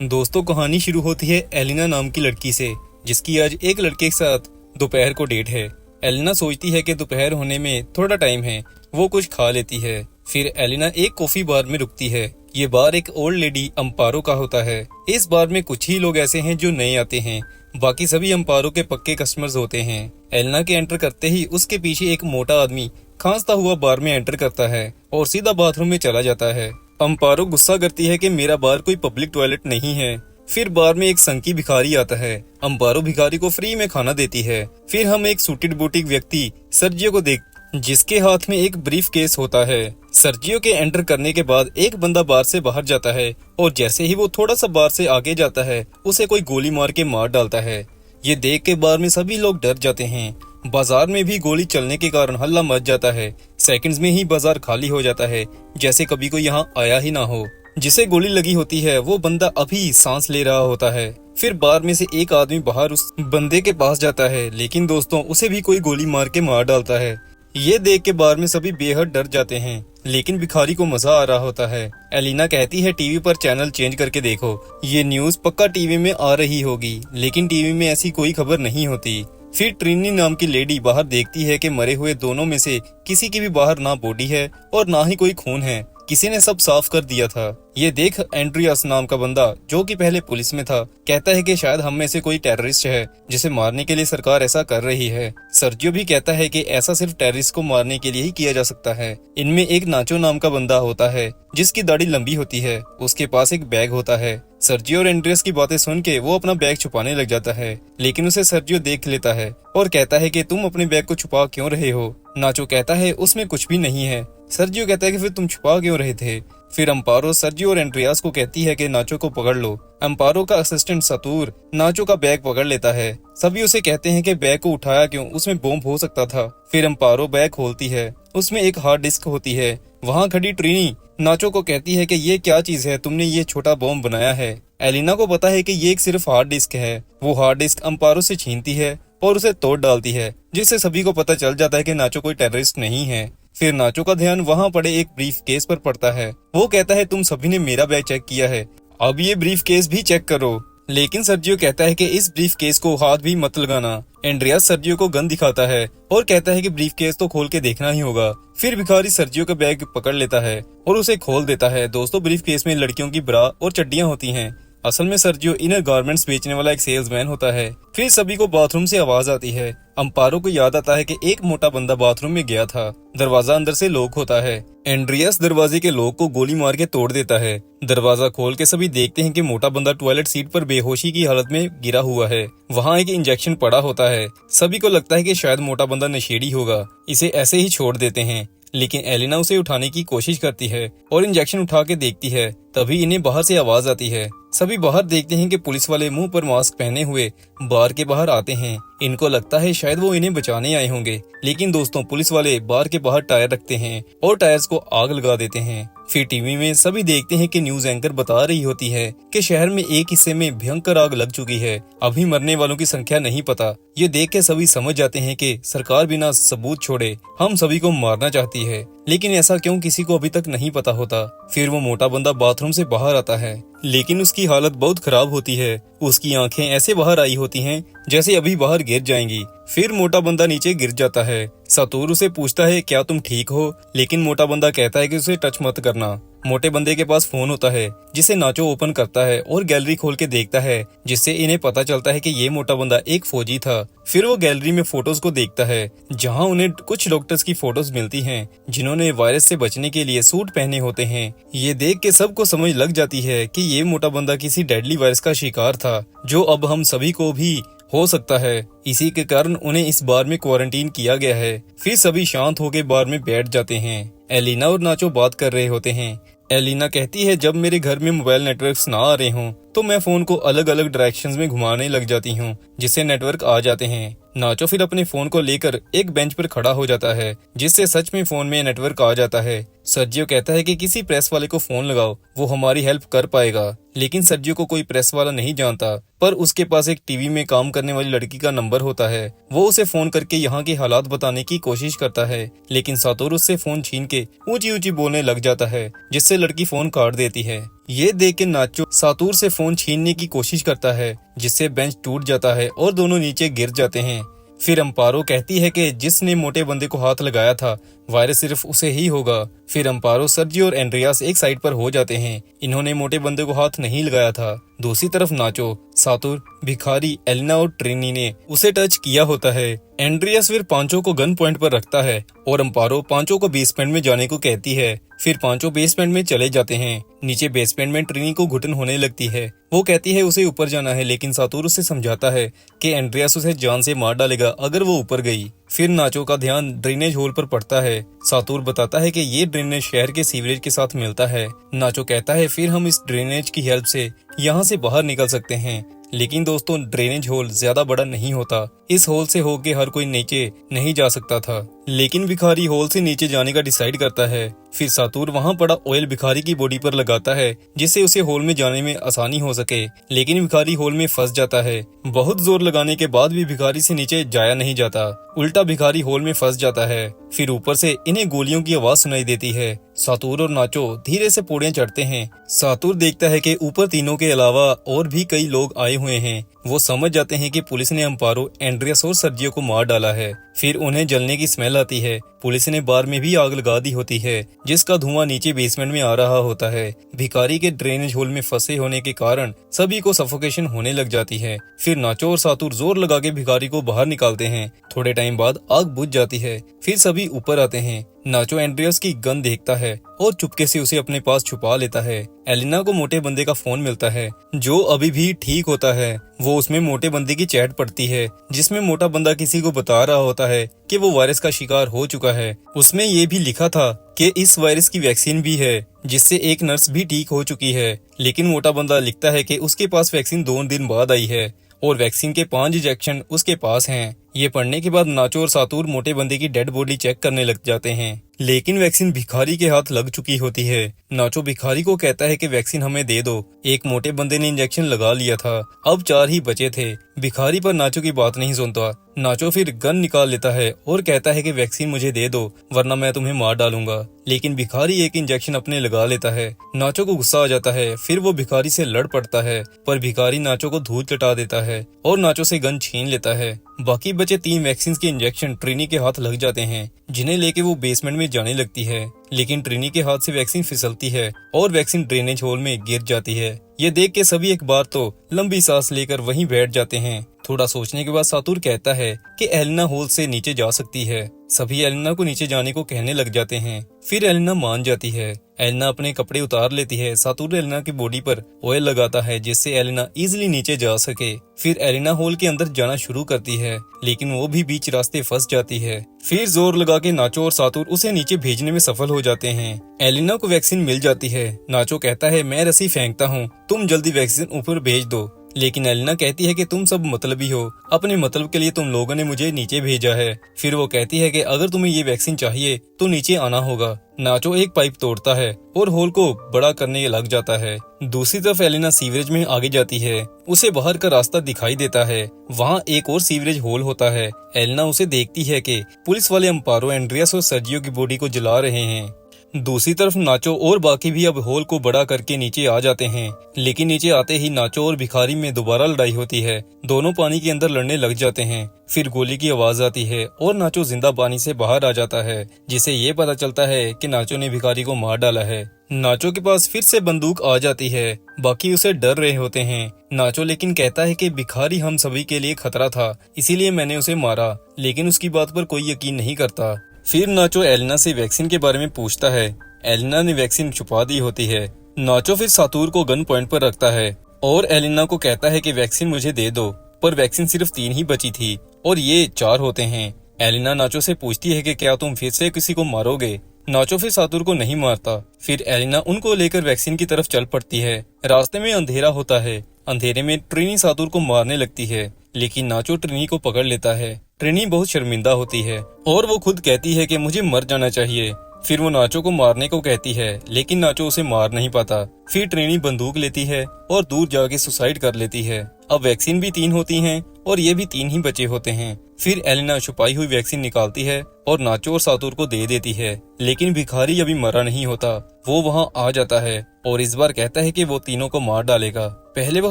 दोस्तों, कहानी शुरू होती है एलिना नाम की लड़की से, जिसकी आज एक लड़के के साथ दोपहर को डेट है। एलिना सोचती है कि दोपहर होने में थोड़ा टाइम है, वो कुछ खा लेती है। फिर एलिना एक कॉफी बार में रुकती है। ये बार एक ओल्ड लेडी अम्पारो का होता है। इस बार में कुछ ही लोग ऐसे हैं जो नए आते हैं, बाकी सभी अम्पारो के पक्के कस्टमर्स होते हैं। एलिना के एंटर करते ही उसके पीछे एक मोटा आदमी खांसता हुआ बार में एंटर करता है और सीधा बाथरूम में चला जाता है। अम्पारो गुस्सा करती है कि मेरा बार कोई पब्लिक टॉयलेट नहीं है। फिर बार में एक संकी भिखारी आता है। अम्पारो भिखारी को फ्री में खाना देती है। फिर हम एक सूटेड बूटीक व्यक्ति सर्जियो को देख, जिसके हाथ में एक ब्रीफ केस होता है। सर्जियो के एंटर करने के बाद एक बंदा बार से बाहर जाता है और जैसे ही वो थोड़ा सा बार से आगे जाता है, उसे कोई गोली मार के मार डालता है। ये देख के बार में सभी लोग डर जाते हैं। बाजार में भी गोली चलने के कारण हल्ला मच जाता है। सेकंड्स में ही बाजार खाली हो जाता है, जैसे कभी कोई यहाँ आया ही ना हो। जिसे गोली लगी होती है वो बंदा अभी सांस ले रहा होता है। फिर बार में से एक आदमी बाहर उस बंदे के पास जाता है, लेकिन दोस्तों उसे भी कोई गोली मार के मार डालता है। ये देख के बार में सभी बेहद डर जाते हैं, लेकिन भिखारी को मजा आ रहा होता है। एलिना कहती है टीवी पर चैनल चेंज करके देखो, ये न्यूज पक्का टीवी में आ रही होगी। लेकिन टीवी में ऐसी कोई खबर नहीं होती। फिर ट्रिनी नाम की लेडी बाहर देखती है कि मरे हुए दोनों में से किसी की भी बाहर ना बॉडी है और ना ही कोई खून है, किसी ने सब साफ कर दिया था। ये देख एंड्रियास नाम का बंदा, जो कि पहले पुलिस में था, कहता है कि शायद हम में से कोई टेररिस्ट है जिसे मारने के लिए सरकार ऐसा कर रही है। सर्जियो भी कहता है कि ऐसा सिर्फ टेररिस्ट को मारने के लिए ही किया जा सकता है। इनमें एक नाचो नाम का बंदा होता है, जिसकी दाढ़ी लंबी होती है। उसके पास एक बैग होता है। सर्जियो और एंड्रियास की बातें सुन के वो अपना बैग छुपाने लग जाता है, लेकिन उसे सर्जियो देख लेता है और कहता है कि तुम अपने बैग को छुपा क्यों रहे हो। नाचो कहता है उसमें कुछ भी नहीं है। सर्जियो कहता है कि फिर तुम छुपा क्यों रहे थे। फिर अम्पारो सर्जियो और एंड्रियास को कहती है कि नाचो को पकड़ लो। अम्पारो का असिस्टेंट सतूर नाचो का बैग पकड़ लेता है। सभी उसे कहते हैं कि बैग को उठाया क्यों, उसमें बॉम्ब हो सकता था। फिर अम्पारो बैग खोलती है, उसमें एक हार्ड डिस्क होती है। वहाँ खड़ी ट्रिनी नाचो को कहती है कि ये क्या चीज है, तुमने ये छोटा बॉम्ब बनाया है। एलिना को पता है कि ये एक सिर्फ हार्ड डिस्क है। वो हार्ड डिस्क अम्पारो से छीनती है और उसे तोड़ डालती है, जिससे सभी को पता चल जाता है कि नाचो कोई टेररिस्ट नहीं है। फिर नाचो का ध्यान वहाँ पड़े एक ब्रीफ केस पर पड़ता है। वो कहता है तुम सभी ने मेरा बैग चेक किया है, अब ये ब्रीफ केस भी चेक करो। लेकिन सर्जियो कहता है कि इस ब्रीफ केस को हाथ भी मत लगाना। एंड्रियास सर्जियो को गन दिखाता है और कहता है कि ब्रीफ केस तो खोल के देखना ही होगा। फिर भिखारी सर्जियो का बैग पकड़ लेता है और उसे खोल देता है। दोस्तों, ब्रीफ केस में लड़कियों की ब्रा और चड्डियां होती हैं। असल में सर्जियो इनर गारमेंट्स बेचने वाला एक सेल्समैन होता है। फिर सभी को बाथरूम से आवाज आती है। अम्पारो को याद आता है कि एक मोटा बंदा बाथरूम में गया था। दरवाजा अंदर से लॉक होता है। एंड्रियास दरवाजे के लॉक को गोली मार के तोड़ देता है। दरवाजा खोल के सभी देखते हैं कि मोटा बंदा टॉयलेट सीट पर बेहोशी की हालत में गिरा हुआ है। वहाँ एक इंजेक्शन पड़ा होता है। सभी को लगता है कि शायद मोटा बंदा नशेड़ी होगा, इसे ऐसे ही छोड़ देते हैं। लेकिन एलिना उसे उठाने की कोशिश करती है और इंजेक्शन उठा के देखती है। तभी इन्हें बाहर से आवाज आती है। सभी बाहर देखते हैं कि पुलिस वाले मुंह पर मास्क पहने हुए बार के बाहर आते हैं। इनको लगता है शायद वो इन्हें बचाने आए होंगे, लेकिन दोस्तों पुलिस वाले बार के बाहर टायर रखते हैं और टायर्स को आग लगा देते हैं। फिर टीवी में सभी देखते हैं कि न्यूज एंकर बता रही होती है कि शहर में एक हिस्से में भयंकर आग लग चुकी है, अभी मरने वालों की संख्या नहीं पता। ये देख के सभी समझ जाते हैं कि सरकार बिना सबूत छोड़े हम सभी को मारना चाहती है, लेकिन ऐसा क्यों किसी को अभी तक नहीं पता होता। फिर वो मोटा बंदा बाथरूम से बाहर आता है, लेकिन उसकी हालत बहुत खराब होती है। उसकी आंखें ऐसे बाहर आई होती हैं जैसे अभी बाहर गिर जाएंगी। फिर मोटा बंदा नीचे गिर जाता है। सतूर उसे पूछता है क्या तुम ठीक हो, लेकिन मोटा बंदा कहता है कि उसे टच मत करना। मोटे बंदे के पास फोन होता है, जिसे नाचो ओपन करता है और गैलरी खोल के देखता है, जिससे इन्हें पता चलता है कि ये मोटा बंदा एक फौजी था। फिर वो गैलरी में फोटोज को देखता है, जहां उन्हें कुछ डॉक्टर्स की फोटोज मिलती हैं, जिन्होंने वायरस से बचने के लिए सूट पहने होते हैं। ये देख के सबको समझ लग जाती है कि ये मोटा बंदा किसी डेडली वायरस का शिकार था, जो अब हम सभी को भी हो सकता है। इसी के कारण उन्हें इस बार में क्वारंटीन किया गया है। फिर सभी शांत होकर बार में बैठ जाते हैं। एलिना और नाचो बात कर रहे होते हैं। एलिना कहती है जब मेरे घर में मोबाइल नेटवर्क्स ना आ रहे हों तो मैं फोन को अलग अलग डायरेक्शंस में घुमाने लग जाती हूँ, जिससे नेटवर्क आ जाते हैं। नाचो फिर अपने फोन को लेकर एक बेंच पर खड़ा हो जाता है, जिससे सच में फोन में नेटवर्क आ जाता है। सर्जियो कहता है कि किसी प्रेस वाले को फोन लगाओ, वो हमारी हेल्प कर पाएगा। लेकिन सर्जियो को कोई प्रेस वाला नहीं जानता, पर उसके पास एक टीवी में काम करने वाली लड़की का नंबर होता है। वो उसे फोन करके यहाँ के हालात बताने की कोशिश करता है, लेकिन सातोर उससे फोन छीन के ऊंची ऊंची बोलने लग जाता है, जिससे लड़की फोन काट देती है। ये देख के नाचो सातूर से फोन छीनने की कोशिश करता है, जिससे बेंच टूट जाता है और दोनों नीचे गिर जाते हैं। फिर अम्पारो कहती है कि जिसने मोटे बंदे को हाथ लगाया था वायरस सिर्फ उसे ही होगा। फिर अम्पारो, सर्जियो और एंड्रियास एक साइड पर हो जाते हैं, इन्होंने मोटे बंदे को हाथ नहीं लगाया था। दूसरी तरफ नाचो, सातुर, भिखारी, एलिना और ट्रिनी ने उसे टच किया होता है। एंड्रियास फिर पांचो को गन पॉइंट पर रखता है और अम्पारो पांचो को बेसमेंट में जाने को कहती है। फिर पांचो बेसमेंट में चले जाते हैं। नीचे बेसमेंट में ट्रिनी को घुटन होने लगती है, वो कहती है उसे ऊपर जाना है, लेकिन सातुर उसे समझाता है कि एंड्रियास उसे जान से मार डालेगा अगर वो ऊपर गई। फिर नाचो का ध्यान ड्रेनेज होल पर पड़ता है। सातुर बताता है कि ये ड्रेनेज शहर के सीवरेज के साथ मिलता है। नाचो कहता है फिर हम इस ड्रेनेज की हेल्प से यहाँ से बाहर निकल सकते हैं, लेकिन दोस्तों ड्रेनेज होल ज्यादा बड़ा नहीं होता, इस होल से होके हर कोई नीचे नहीं जा सकता था। लेकिन भिखारी होल से नीचे जाने का डिसाइड करता है। फिर सातुर वहाँ पड़ा ऑयल भिखारी की बॉडी पर लगाता है, जिससे उसे होल में जाने में आसानी हो सके, लेकिन भिखारी होल में फंस जाता है। बहुत जोर लगाने के बाद भी भिखारी से नीचे जाया नहीं जाता, उल्टा भिखारी होल में फंस जाता है। फिर ऊपर से इन्हें गोलियों की आवाज सुनाई देती है। सातुर और नाचो धीरे से पौड़ियां चढ़ते हैं। सातुर देखता है कि ऊपर तीनों के अलावा और भी कई लोग आए हुए हैं। वो समझ जाते हैं कि पुलिस ने अम्पारो, एंड्रियास और सर्जियो को मार डाला है। फिर उन्हें जलने की स्मेल आती है। पुलिस ने बार में भी आग लगा दी होती है, जिसका धुआं नीचे बेसमेंट में आ रहा होता है। भिखारी के ड्रेनेज होल में फंसे होने के कारण सभी को सफोकेशन होने लग जाती है। फिर नाचो और सातुर जोर लगा के भिखारी को बाहर निकालते हैं। थोड़े टाइम बाद आग बुझ जाती है। फिर सभी ऊपर आते हैं। नाचो एंड्रियास की गन देखता है और चुपके से उसे अपने पास छुपा लेता है। एलिना को मोटे बंदे का फोन मिलता है, जो अभी भी ठीक होता है। वो उसमें मोटे बंदे की चैट पढ़ती है, जिसमें मोटा बंदा किसी को बता रहा होता है कि वो वायरस का शिकार हो चुका है। उसमें ये भी लिखा था कि इस वायरस की वैक्सीन भी है, जिससे एक नर्स भी ठीक हो चुकी है। लेकिन मोटा बंदा लिखता है कि उसके पास वैक्सीन 2 दिन बाद आई है और वैक्सीन के 5 इंजेक्शन उसके पास हैं। ये पढ़ने के बाद नाचो और सातुर मोटे बंदे की डेड बॉडी चेक करने लग जाते हैं, लेकिन वैक्सीन भिखारी के हाथ लग चुकी होती है। नाचो भिखारी को कहता है कि वैक्सीन हमें दे दो, एक मोटे बंदे ने इंजेक्शन लगा लिया था, अब 4 ही बचे थे। भिखारी पर नाचो की बात नहीं सुनता। नाचो फिर गन निकाल लेता है और कहता है कि वैक्सीन मुझे दे दो वरना मैं तुम्हें मार डालूंगा, लेकिन भिखारी एक इंजेक्शन अपने लगा लेता है। नाचो को गुस्सा आ जाता है। फिर वो भिखारी से लड़ पड़ता है, पर भिखारी नाचो को धूल चटा देता है और नाचो से गन छीन लेता है। बाकी बचे 3 वैक्सीन के इंजेक्शन ट्रिनी के हाथ लग जाते हैं, जिन्हें लेके वो बेसमेंट में जाने लगती है, लेकिन ट्रिनी के हाथ से वैक्सीन फिसलती है और वैक्सीन ड्रेनेज होल में गिर जाती है। ये देख के सभी एक बार तो लंबी सांस लेकर वहीं बैठ जाते हैं। थोड़ा सोचने के बाद सातुर कहता है कि एलिना होल से नीचे जा सकती है। सभी एलिना को नीचे जाने को कहने लग जाते हैं। फिर एलिना मान जाती है। एलिना अपने कपड़े उतार लेती है। सातुर एलिना की बॉडी पर ऑयल लगाता है, जिससे एलिना इजीली नीचे जा सके। फिर एलिना होल के अंदर जाना शुरू करती है, लेकिन वो भी बीच रास्ते फंस जाती है। फिर जोर लगा के नाचो और सातुर उसे नीचे भेजने में सफल हो जाते हैं। एलिना को वैक्सीन मिल जाती है। नाचो कहता है मैं रस्सी फेंकता हूँ, तुम जल्दी वैक्सीन ऊपर भेज दो, लेकिन एलिना कहती है कि तुम सब मतलबी हो, अपने मतलब के लिए तुम लोगों ने मुझे नीचे भेजा है। फिर वो कहती है कि अगर तुम्हें ये वैक्सीन चाहिए तो नीचे आना होगा। नाचो एक पाइप तोड़ता है और होल को बड़ा करने लग जाता है। दूसरी तरफ एलिना सीवरेज में आगे जाती है। उसे बाहर का रास्ता दिखाई देता है, वहाँ एक और सीवरेज होल होता है। एलिना उसे देखती है कि पुलिस वाले अम्पारो, एंड्रियास और सर्जियो की बॉडी को जला रहे हैं। दूसरी तरफ नाचो और बाकी भी अब होल को बड़ा करके नीचे आ जाते हैं, लेकिन नीचे आते ही नाचो और भिखारी में दोबारा लड़ाई होती है। दोनों पानी के अंदर लड़ने लग जाते हैं। फिर गोली की आवाज आती है और नाचो जिंदा पानी से बाहर आ जाता है, जिसे ये पता चलता है कि नाचो ने भिखारी को मार डाला है। नाचो के पास फिर से बंदूक आ जाती है। बाकी उसे डर रहे होते हैं। नाचो लेकिन कहता है कि भिखारी हम सभी के लिए खतरा था, इसीलिए मैंने उसे मारा, लेकिन उसकी बात पर कोई यकीन नहीं करता। फिर नाचो एलिना से वैक्सीन के बारे में पूछता है। एलिना ने वैक्सीन छुपा दी होती है। नाचो फिर सातुर को गन पॉइंट पर रखता है और एलिना को कहता है कि वैक्सीन मुझे दे दो, पर वैक्सीन सिर्फ 3 ही बची थी और ये 4 होते हैं। एलिना नाचो से पूछती है कि क्या तुम फिर से किसी को मारोगे। नाचो फिर सातुर को नहीं मारता। फिर एलिना उनको लेकर वैक्सीन की तरफ चल पड़ती है। रास्ते में अंधेरा होता है। अंधेरे में ट्रिनी सातुर को मारने लगती है, लेकिन नाचो ट्रिनी को पकड़ लेता है। ट्रिनी बहुत शर्मिंदा होती है और वो खुद कहती है कि मुझे मर जाना चाहिए। फिर वो नाचो को मारने को कहती है, लेकिन नाचो उसे मार नहीं पाता। फिर ट्रिनी बंदूक लेती है और दूर जाके सुसाइड कर लेती है। अब वैक्सीन भी 3 होती हैं और ये भी 3 ही बचे होते हैं। फिर एलिना छुपाई हुई वैक्सीन निकालती है और नाचो और सातुर को दे देती है, लेकिन भिखारी अभी मरा नहीं होता। वो वहाँ आ जाता है और इस बार कहता है कि वो तीनों को मार डालेगा। पहले वो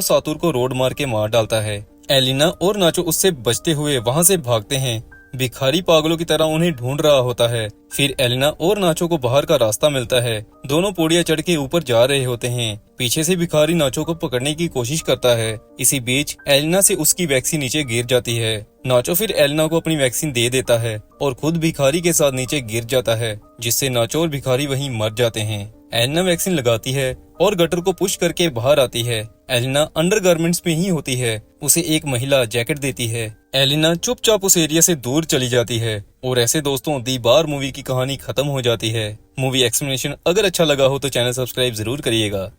सातुर को रोड मार के मार डालता है। एलिना और नाचो उससे बचते हुए वहाँ से भागते हैं। भिखारी पागलों की तरह उन्हें ढूंढ रहा होता है। फिर एलिना और नाचो को बाहर का रास्ता मिलता है। दोनों पौड़ियां चढ़ के ऊपर जा रहे होते हैं। पीछे से भिखारी नाचो को पकड़ने की कोशिश करता है। इसी बीच एलिना से उसकी वैक्सीन नीचे गिर जाती है। नाचो फिर एलिना को अपनी वैक्सीन दे देता है और खुद भिखारी के साथ नीचे गिर जाता है, जिससे नाचो और भिखारी वहीं मर जाते हैं। एलिना वैक्सीन लगाती है और गटर को पुश करके बाहर आती है। एलिना अंडरगारमेंट्स में ही होती है। उसे एक महिला जैकेट देती है। एलिना चुपचाप उस एरिया से दूर चली जाती है और ऐसे दोस्तों दी बार मूवी की कहानी खत्म हो जाती है। मूवी एक्सप्लेनेशन अगर अच्छा लगा हो तो चैनल सब्सक्राइब जरूर करिएगा।